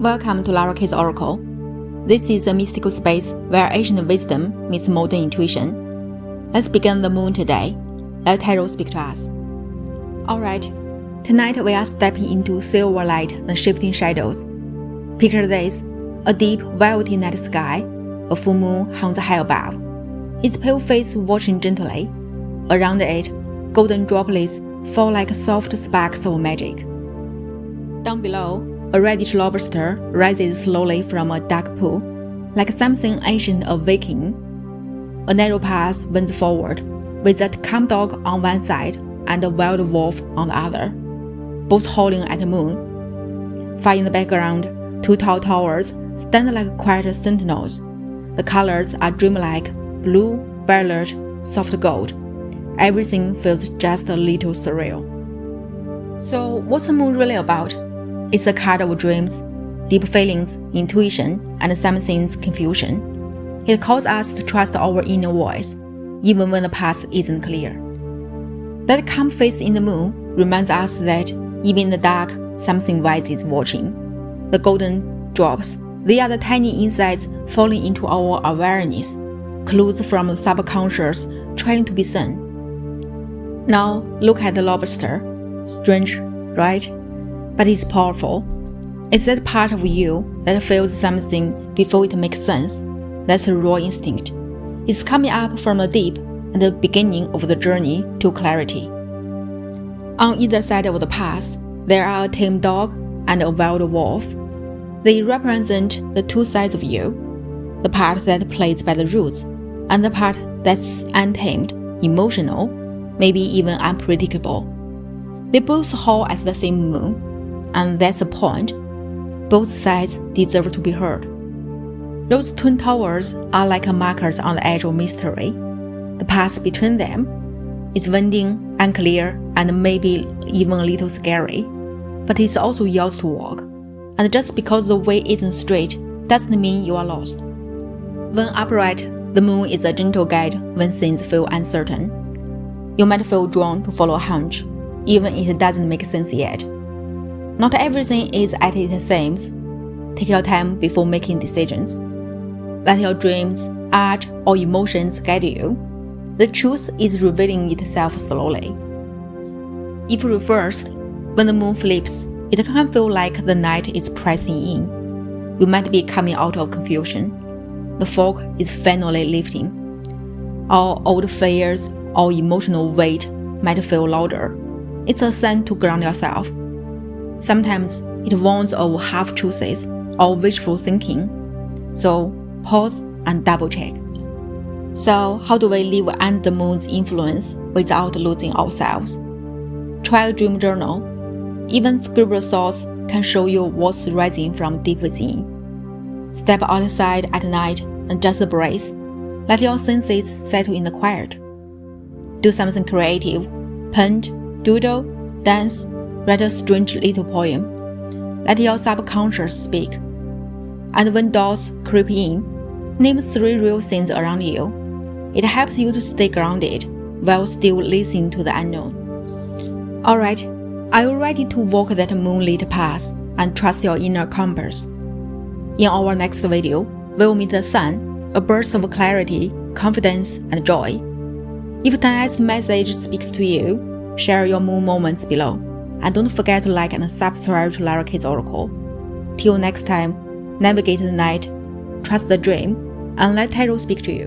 Welcome to LaraK's Oracle. This is a mystical space where ancient wisdom meets modern intuition. Let's begin the moon today. Let tarot speak to us. Alright, tonight we are stepping into silver light and shifting shadows. Picture this, a deep velvety night sky, a full moon hangs high above, its pale face watching gently. Around it, golden droplets fall like soft sparks of magic. Down below, a reddish lobster rises slowly from a dark pool, like something ancient awakening. A narrow path winds forward, with that calm dog on one side and a wild wolf on the other, both howling at the moon. Far in the background, two tall towers stand like quiet sentinels. The colors are dreamlike, blue, violet, soft gold. Everything feels just a little surreal. So, what's the moon really about? It's a card of dreams, deep feelings, intuition, and something's confusion. It calls us to trust our inner voice, even when the path isn't clear. That calm face in the moon reminds us that even in the dark, something wise is watching. The golden drops, they are the tiny insights falling into our awareness, clues from the subconscious trying to be seen. Now, look at the lobster. Strange, right? But it's powerful. It's that part of you that feels something before it makes sense. That's a raw instinct. It's coming up from the deep and the beginning of the journey to clarity. On either side of the path, there are a tame dog and a wild wolf. They represent the two sides of you, the part that plays by the rules, and the part that's untamed, emotional, maybe even unpredictable. They both howl at the same moon. And that's the point. Both sides deserve to be heard. Those twin towers are like markers on the edge of mystery. The path between them is winding, unclear, and maybe even a little scary. But it's also yours to walk. And just because the way isn't straight doesn't mean you are lost. When upright, the moon is a gentle guide when things feel uncertain. You might feel drawn to follow a hunch, even if it doesn't make sense yet. Not everything is as it seems. Take your time before making decisions. Let your dreams, art, or emotions guide you. The truth is revealing itself slowly. If reversed, when the moon flips, it can feel like the night is pressing in. You might be coming out of confusion. The fog is finally lifting. All old fears or emotional weight might feel louder. It's a sign to ground yourself. Sometimes it warns of half-truths or wishful thinking. So pause and double-check. So how do we live under the moon's influence without losing ourselves? Try a dream journal. Even scribbled thoughts can show you what's rising from deep within. Step outside at night and just breathe. Let your senses settle in the quiet. Do something creative. Paint, doodle, dance, write a strange little poem. Let your subconscious speak. And when doubts creep in, name 3 real things around you. It helps you to stay grounded while still listening to the unknown. Alright, are you ready to walk that moonlit path and trust your inner compass? In our next video, we'll meet the sun, a burst of clarity, confidence, and joy. If tonight's message speaks to you, share your moon moments below. And don't forget to like and subscribe to LaraK's Oracle. Till next time, navigate the night, trust the dream, and let tarot speak to you.